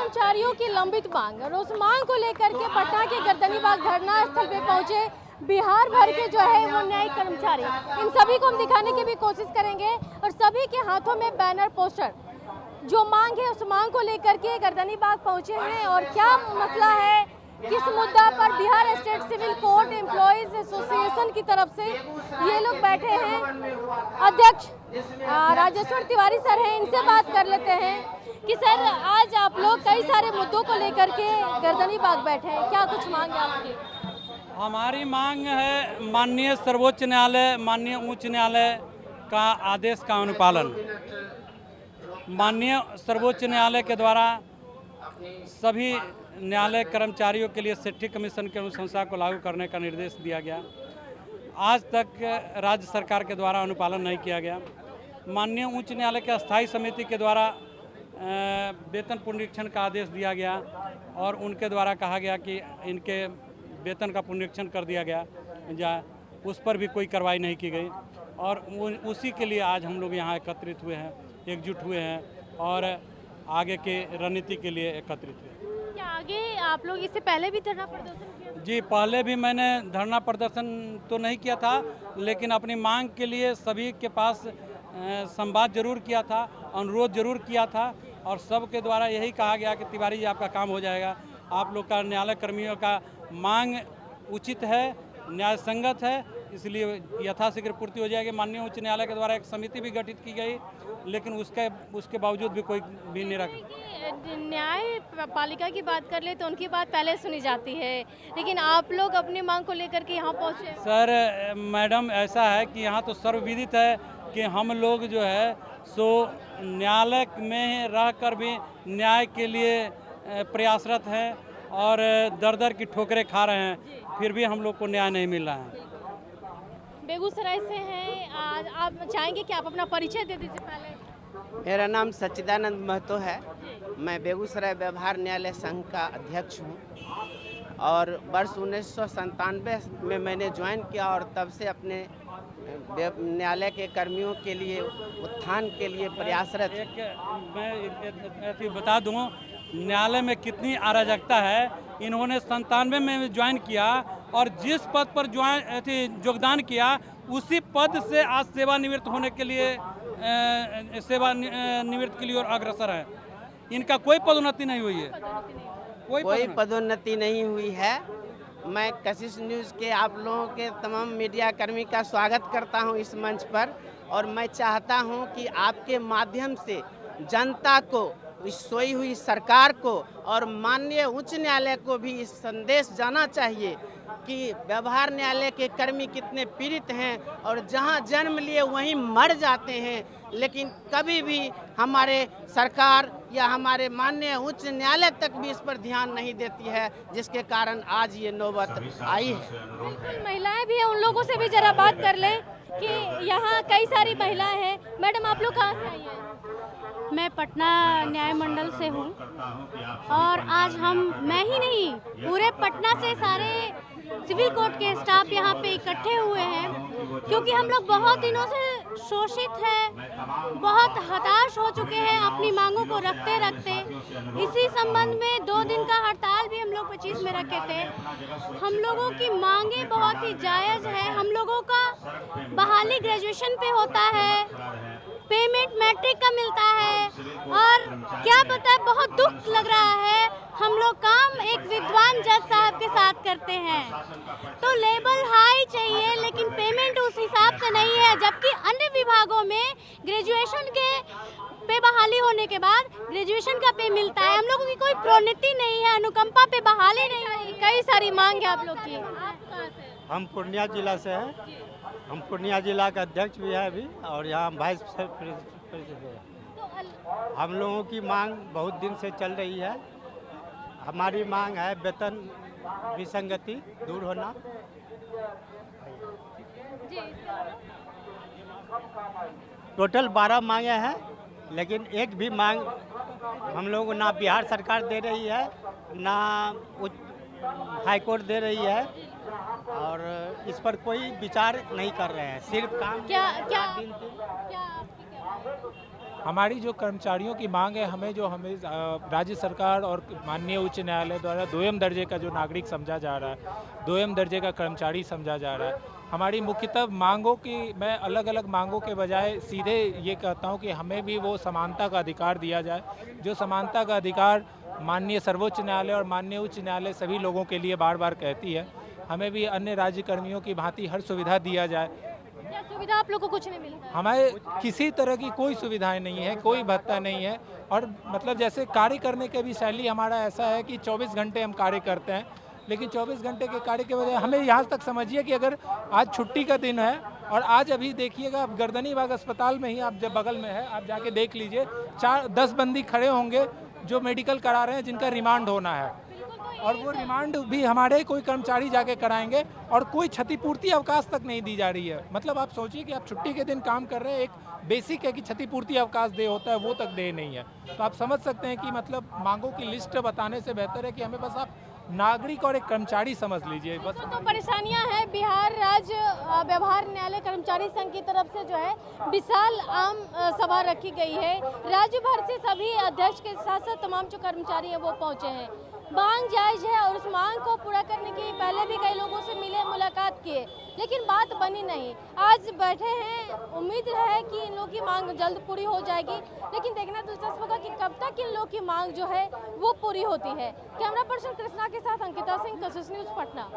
कर्मचारियों की लंबित मांग और उस मांग को लेकर के पटना के गर्दनीबाग धरना स्थल पे पहुंचे बिहार भर के जो है वो न्यायिक कर्मचारी। इन सभी को हम दिखाने की भी कोशिश करेंगे और सभी के हाथों में बैनर पोस्टर, जो मांग है उस मांग को लेकर के गर्दनीबाग पहुंचे हैं। और क्या मसला है, किस मुद्दा पर Bihar state civil court employees association की तरफ से ये लोग बैठे हैं। अध्यक्ष राजेश्वर तिवारी सर हैं, इनसे बात कर लेते हैं कि सर आज आप लोग कई सारे मुद्दों को लेकर के गर्दनीबाग बैठे हैं, क्या कुछ मांग है आपकी? हमारी मांग है माननीय सर्वोच्च न्यायालय, माननीय उच्च न्यायालय का आदेश का अनुपालन। माननीय सर्वोच्च न्यायालय के द्वारा सभी न्यायालय कर्मचारियों के लिए सेठी कमीशन की अनुशंसा को लागू करने का निर्देश दिया गया। आज तक राज्य सरकार के द्वारा अनुपालन नहीं किया गया। माननीय उच्च न्यायालय के अस्थायी समिति के द्वारा वेतन पुनरीक्षण का आदेश दिया गया और उनके द्वारा कहा गया कि इनके वेतन का पुनरीक्षण कर दिया गया जाए, उस पर भी कोई कार्रवाई नहीं की गई और उसी के लिए आज हम लोग यहाँ एकत्रित हुए हैं, एकजुट हुए हैं और आगे के रणनीति के लिए एकत्रित हुए। क्या आगे आप लोग इससे पहले भी धरना प्रदर्शन किया? जी, पहले भी मैंने धरना प्रदर्शन तो नहीं किया था, लेकिन अपनी मांग के लिए सभी के पास संवाद जरूर किया था, अनुरोध जरूर किया था और सबके द्वारा यही कहा गया कि तिवारी जी आपका काम हो जाएगा। आप लोग का न्यायालय कर्मियों का मांग उचित है, न्याय संगत है, इसलिए यथाशीघ्र पूर्ति हो जाएगी। माननीय उच्च न्यायालय के द्वारा एक समिति भी गठित की गई, लेकिन उसके बावजूद भी कोई भी न्याय पालिका की बात कर ले तो उनकी बात पहले सुनी जाती है, लेकिन आप लोग अपनी मांग को लेकर के यहाँ पहुँचे। सर मैडम, ऐसा है कि यहाँ तो सर्वविदित है कि हम लोग जो है सो न्यायालय में रहकर भी न्याय के लिए प्रयासरत हैं और दर दर की ठोकरें खा रहे हैं, फिर भी हम लोग को न्याय नहीं मिल रहा है। बेगूसराय से हैं, आज आप चाहेंगे कि आप अपना परिचय दे दीजिए पहले। मेरा नाम सच्चिदानंद महतो है। मैं बेगूसराय व्यवहार न्यायालय संघ का अध्यक्ष हूँ और वर्ष 1997 में मैंने ज्वाइन किया और तब से अपने न्यायालय के कर्मियों के लिए उत्थान के लिए प्रयासरत। मैं बता दूँ न्यायालय में कितनी अराजकता है। इन्होंने 97 में ज्वाइन किया और जिस पद पर योगदान किया उसी पद से आज सेवानिवृत्त होने के लिए सेवानिवृत्त के लिए और अग्रसर है। इनका कोई पदोन्नति नहीं हुई है, कोई पदोन्नति नहीं हुई है। मैं कशिश न्यूज़ के आप लोगों के तमाम मीडिया कर्मी का स्वागत करता हूं इस मंच पर और मैं चाहता हूं कि आपके माध्यम से जनता को, इस सोई हुई सरकार को और माननीय उच्च न्यायालय को भी इस संदेश जाना चाहिए कि व्यवहार न्यायालय के कर्मी कितने पीड़ित हैं और जहां जन्म लिए वहीं मर जाते हैं, लेकिन कभी भी हमारे सरकार या हमारे माननीय उच्च न्यायालय तक भी इस पर ध्यान नहीं देती है, जिसके कारण आज ये नौबत आई है। बिल्कुल, महिलाएं भी हैं, उन लोगों से भी जरा बात कर लें कि यहाँ कई सारी महिलाएं हैं। मैडम, आप लोग कहाँ से आई हैं? मैं पटना न्याय मंडल से हूँ और आज मैं ही नहीं, पूरे पटना से सारे सिविल कोर्ट के स्टाफ यहाँ पे इकट्ठे हुए हैं, क्योंकि हम लोग बहुत दिनों से शोषित हैं, बहुत हताश हो चुके हैं अपनी मांगों को रखते रखते। इसी संबंध में 2 दिन का हड़ताल भी हम लोग 25 में रखे थे। हम लोगों की मांगे बहुत ही जायज़ है। हम लोगों का बहाली ग्रेजुएशन पे होता है, पेमेंट मैट्रिक का मिलता है और क्या बताए, बहुत दुख लग रहा है। हम लोग काम एक विद्वान जज साहब के साथ करते हैं तो लेवल हाई चाहिए, लेकिन पेमेंट उस हिसाब से नहीं है, जबकि अन्य विभागों में ग्रेजुएशन के पे बहाली होने के बाद ग्रेजुएशन का पे मिलता है। हम लोगों की कोई प्रोन्नति नहीं है, अनुकंपा पे बहाली नहीं है। कई सारी मांग है आप लोग की। हम पूर्णिया जिला से हैं। हम पूर्णिया जिला का अध्यक्ष भी है अभी और यहाँ वाइस प्रेसिडेंट है। हम लोगों की मांग बहुत दिन से चल रही है। हमारी मांग है वेतन विसंगति दूर होना। टोटल 12 मांगे हैं, लेकिन एक भी मांग हम लोग ना बिहार सरकार दे रही है, ना हाई कोर्ट दे रही है और इस पर कोई विचार नहीं कर रहे हैं। सिर्फ काम क्या हमारी जो कर्मचारियों की मांग है, हमें राज्य सरकार और माननीय उच्च न्यायालय द्वारा दोयम दर्जे का जो नागरिक समझा जा रहा है, दोयम दर्जे का कर्मचारी समझा जा रहा है। हमारी मुख्यतः मांगों की, मैं अलग अलग मांगों के बजाय सीधे ये कहता हूँ कि हमें भी वो समानता का अधिकार दिया जाए, जो समानता का अधिकार माननीय सर्वोच्च न्यायालय और माननीय उच्च न्यायालय सभी लोगों के लिए बार बार कहती है। हमें भी अन्य राज्य कर्मियों की भांति हर सुविधा दिया जाए। क्या सुविधा आप लोग को कुछ नहीं मिलता है? हमें किसी तरह की कोई सुविधाएं नहीं है, कोई भत्ता नहीं है। और मतलब जैसे कार्य करने के भी शैली हमारा ऐसा है कि 24 घंटे हम कार्य करते हैं, लेकिन 24 घंटे के कार्य के बजाय हमें यहाँ तक समझिए कि अगर आज छुट्टी का दिन है और आज अभी देखिएगा आप गर्दनी बाग अस्पताल में ही, आप जब बगल में है आप जाके देख लीजिए, 10 बंदी खड़े होंगे जो मेडिकल करा रहे हैं, जिनका रिमांड होना है, और वो रिमांड भी हमारे कोई कर्मचारी जाके कराएंगे और कोई क्षतिपूर्ति अवकाश तक नहीं दी जा रही है। मतलब आप सोचिए कि आप छुट्टी के दिन काम कर रहे हैं, एक बेसिक है कि क्षतिपूर्ति अवकाश दे होता है, वो तक दे नहीं है। तो आप समझ सकते हैं कि मतलब मांगों की लिस्ट बताने से बेहतर है कि हमें बस आप नागरिक और एक कर्मचारी समझ लीजिए बस। तो परेशानियां हैं। बिहार राज्य व्यवहार न्यायालय कर्मचारी संघ की तरफ से जो है विशाल आम सभा रखी गई है। राज्य भर से सभी अध्यक्ष के साथ साथ तमाम जो कर्मचारी हैं वो पहुंचे हैं। मांग जायज है और उस मांग को पूरा करने के पहले भी कई लोगों से मिले, मुलाकात किए, लेकिन बात बनी नहीं। आज बैठे हैं, उम्मीद है कि इन लोगों की मांग जल्द पूरी हो जाएगी, लेकिन देखना दिलचस्प होगा कि कब तक इन लोगों की मांग जो है वो पूरी होती है। कैमरा पर्सन कृष्णा के साथ अंकिता सिंह, कशिश न्यूज़, पटना।